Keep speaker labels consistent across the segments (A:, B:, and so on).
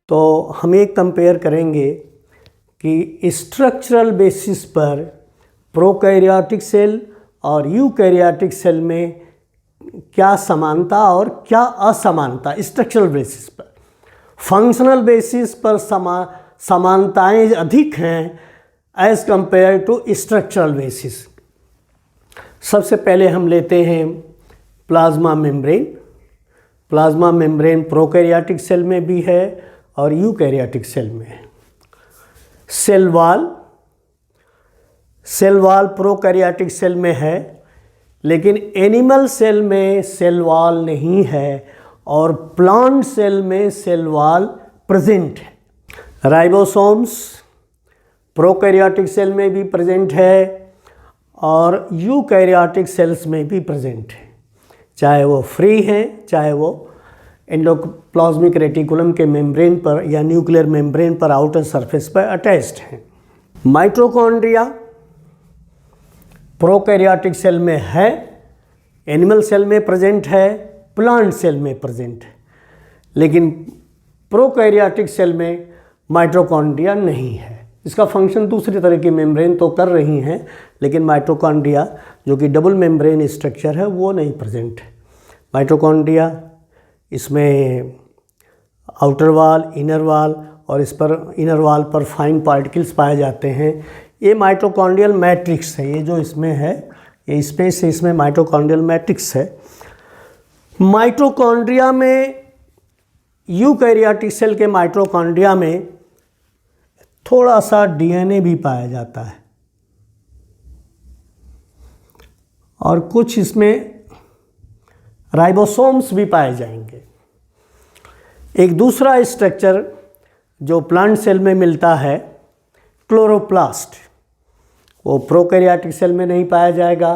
A: तो हम ये कंपेयर करेंगे कि स्ट्रक्चरल बेसिस पर प्रोकैरियोटिक सेल और यूकैरियोटिक सेल में क्या समानता और क्या असमानता स्ट्रक्चरल बेसिस पर। फंक्शनल बेसिस पर समानताएं अधिक हैं as compare to structural basis. सबसे पहले हम लेते हैं plasma membrane. Plasma membrane prokaryotic cell में भी है और यूकैरियोटिक सेल में है। सेल वॉल प्रोकैरियोटिक सेल में है, लेकिन एनिमल सेल में सेल वॉल नहीं है और प्लांट सेल में सेल वॉल प्रेजेंट है। राइबोसोम्स प्रोकैरियोटिक सेल में भी प्रेजेंट है और यूकैरियोटिक सेल्स में भी प्रेजेंट है, चाहे वो फ्री हैं चाहे वो एंडोप्लाज्मिक रेटिकुलम के मेम्ब्रेन पर या न्यूक्लियर मेम्ब्रेन पर आउटर सरफेस पर अटैच्ड हैं। माइटोकॉन्ड्रिया प्रोकैरियोटिक सेल में है, एनिमल सेल में प्रेजेंट है, प्लांट सेल में प्रेजेंट है, लेकिन प्रोकैरियोटिक सेल में माइटोकॉन्ड्रिया नहीं है। इसका फंक्शन दूसरी तरह की मेम्ब्रेन तो कर रही हैं, लेकिन माइटोकॉन्ड्रिया जो कि डबल मेम्ब्रेन स्ट्रक्चर है वो नहीं प्रेजेंट है। माइटोकॉन्ड्रिया इसमें आउटर वॉल, इनर वॉल और इस पर इनर वॉल पर फाइन पार्टिकल्स पाए जाते हैं। ये माइटोकॉन्ड्रियल मैट्रिक्स है, ये जो इसमें है ये स्पेस है, इसमें माइटोकॉन्ड्रियल मैट्रिक्स है। माइटोकॉन्ड्रिया में यूकैरियोटिक सेल के माइटोकॉन्ड्रिया में थोड़ा सा डीएनए भी पाया जाता है और कुछ इसमें राइबोसोम्स भी पाए जाएंगे। एक दूसरा स्ट्रक्चर जो प्लांट सेल में मिलता है क्लोरोप्लास्ट, वो प्रोकैरियोटिक सेल में नहीं पाया जाएगा,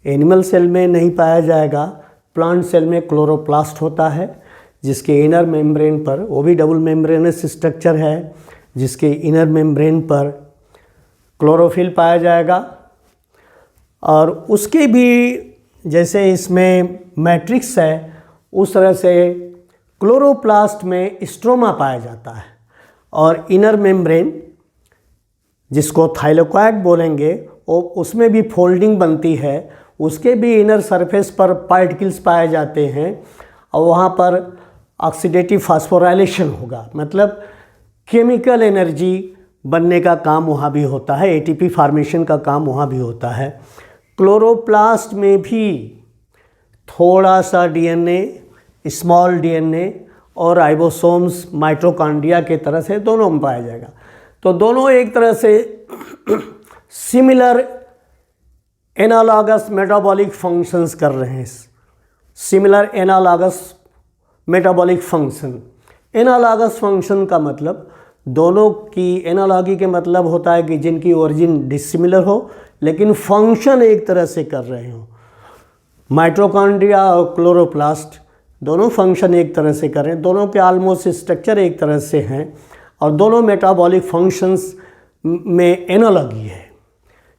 A: एनिमल सेल में नहीं पाया जाएगा। प्लांट सेल में क्लोरोप्लास्ट होता है जिसके इनर मेम्ब्रेन पर, वो भी डबल मेम्ब्रेनस स्ट्रक्चर है, जिसके इनर मेम्ब्रेन पर क्लोरोफिल पाया जाएगा और उसके भी जैसे इसमें मैट्रिक्स है उस तरह से क्लोरोप्लास्ट में स्ट्रोमा पाया जाता है और इनर मेम्ब्रेन जिसको थाइलोकॉइड बोलेंगे वो उसमें भी फोल्डिंग बनती है, उसके भी इनर सरफेस पर पार्टिकल्स पाए जाते हैं और वहाँ पर ऑक्सीडेटिव फास्फोराइलेशन होगा, मतलब केमिकल एनर्जी बनने का काम वहाँ भी होता है, एटीपी फार्मेशन का काम वहाँ भी होता है। क्लोरोप्लास्ट में भी थोड़ा सा डीएनए, स्मॉल डीएनए और राइबोसोम्स माइटोकॉन्ड्रिया के तरह से दोनों में पाया जाएगा। तो दोनों एक तरह से सिमिलर एनालॉगस मेटाबॉलिक फंक्शंस कर रहे हैं। Similar analogous metabolic function, analogous function का मतलब दोनों की एनालॉगी के मतलब होता है कि जिनकी ओरिजिन डिसिमिलर हो लेकिन फंक्शन एक तरह से कर रहे हो। माइटोकॉन्ड्रिया और क्लोरोप्लास्ट दोनों फंक्शन एक तरह से कर रहे हैं, दोनों के ऑलमोस्ट स्ट्रक्चर एक तरह से हैं और दोनों मेटाबॉलिक फंक्शंस में एनालॉगी है।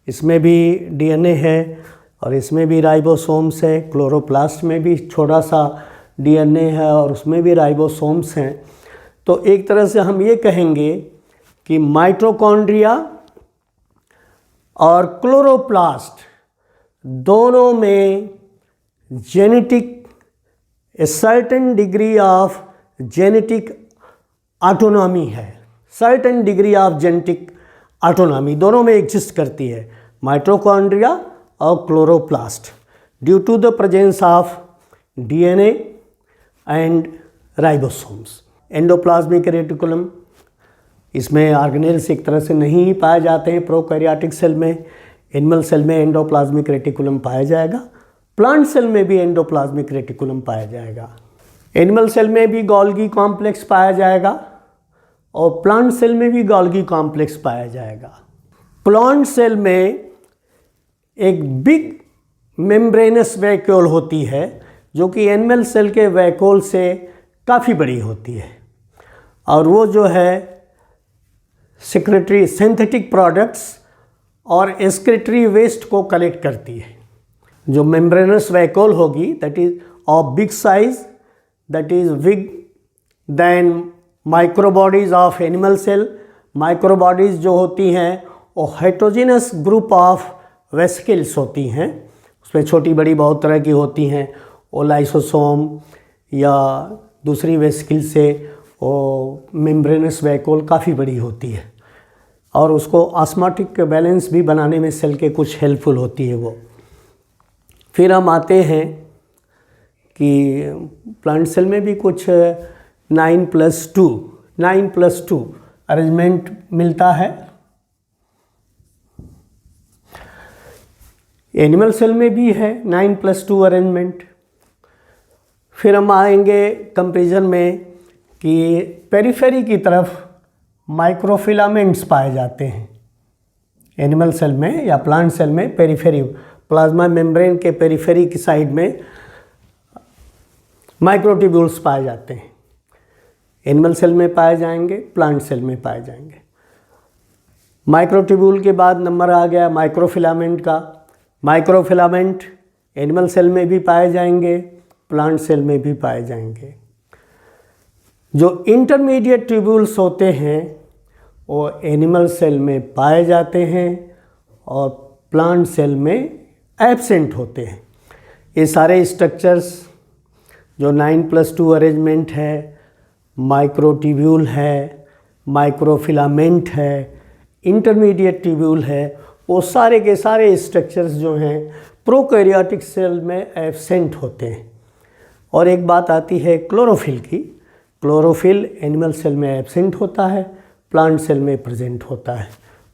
A: इसमें भी डीएनए है और इसमें भी राइबोसोम्स है, क्लोरोप्लास्ट में भी छोटा सा डीएनए है और उसमें भी राइबोसोम्स हैं। तो एक तरह से हम ये कहेंगे कि माइटोकॉन्ड्रिया और क्लोरोप्लास्ट दोनों में genetic a certain degree of genetic autonomy है, certain degree of genetic autonomy दोनों में एग्जिस्ट करती है, माइटोकॉन्ड्रिया और chloroplast, due to the presence of DNA and ribosomes. Endoplasmic reticulum, इसमें ऑर्गेनेल्स एक तरह से नहीं पाए जाते हैं प्रोकैरियोटिक सेल में। एनिमल सेल में एंडोप्लाज्मिक रेटिकुलम पाया जाएगा, प्लांट सेल में भी एंडोप्लाज्मिक रेटिकुलम पाया जाएगा। एनिमल सेल में भी गोल्गी कॉम्प्लेक्स पाया जाएगा और प्लांट सेल में भी गोल्गी कॉम्प्लेक्स पाया जाएगा। प्लांट सेल में एक बिग मेम्ब्रेनस वैक्यूल होती है जो कि एनिमल सेल के वैक्यूल से काफ़ी बड़ी होती है और वो जो है सेक्रेटरी सिंथेटिक प्रोडक्ट्स और एक्सक्रीटरी वेस्ट को कलेक्ट करती है। जो मेम्ब्रेनस वैक्यूल होगी that is of big size, that is big than microbodies of animal cell. Microbodies जो होती हैं वो हेटेरोजेनस ग्रुप ऑफ वेसिकल्स होती हैं, उसमें छोटी बड़ी बहुत तरह की होती हैं। वो लाइसोसोम या दूसरी वेसिकल से वो मेम्ब्रेनस वैक्यूल काफ़ी बड़ी होती है और उसको ऑस्मोटिक बैलेंस भी बनाने में सेल के कुछ हेल्पफुल होती है वो। फिर हम आते हैं कि प्लांट सेल में भी कुछ 9+2 अरेंजमेंट मिलता है। एनिमल सेल में भी है 9+2 अरेंजमेंट। फिर हम आएंगे कंपैरिजन में कि पेरिफेरी की तरफ माइक्रोफिलामेंट्स पाए जाते हैं। एनिमल सेल में या प्लांट सेल में पेरिफेरी, प्लाज्मा मेम्ब्रेन के पेरिफेरी की साइड में माइक्रोट्यूब्यूल्स पाए जाते हैं। एनिमल सेल में पाए जाएंगे, प्लांट सेल में पाए जाएंगे। माइक्रोट्यूब्यूल के बाद नंबर आ गया माइक्रोफिलामेंट का। माइक्रोफिलामेंट एनिमल सेल में भी पाए जाएंगे, प्लांट सेल में भी पाए जाएंगे। जो इंटरमीडिएट ट्यूब्यूल्स होते हैं वो एनिमल सेल में पाए जाते हैं और प्लांट सेल में एब्सेंट होते हैं। ये सारे स्ट्रक्चर्स जो 9+2 अरेंजमेंट है, माइक्रोट्यूब्यूल है, माइक्रोफिलामेंट है, इंटरमीडिएट ट्यूब्यूल है, वो सारे के सारे स्ट्रक्चर्स जो हैं प्रोकैरियोटिक सेल में एब्सेंट होते हैं। और एक बात आती है क्लोरोफिल की। क्लोरोफिल एनिमल सेल में एब्सेंट होता है, प्लांट सेल में प्रेजेंट होता है,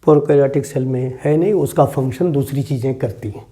A: प्रोकैरियोटिक सेल में है नहीं, उसका फंक्शन दूसरी चीज़ें करती हैं।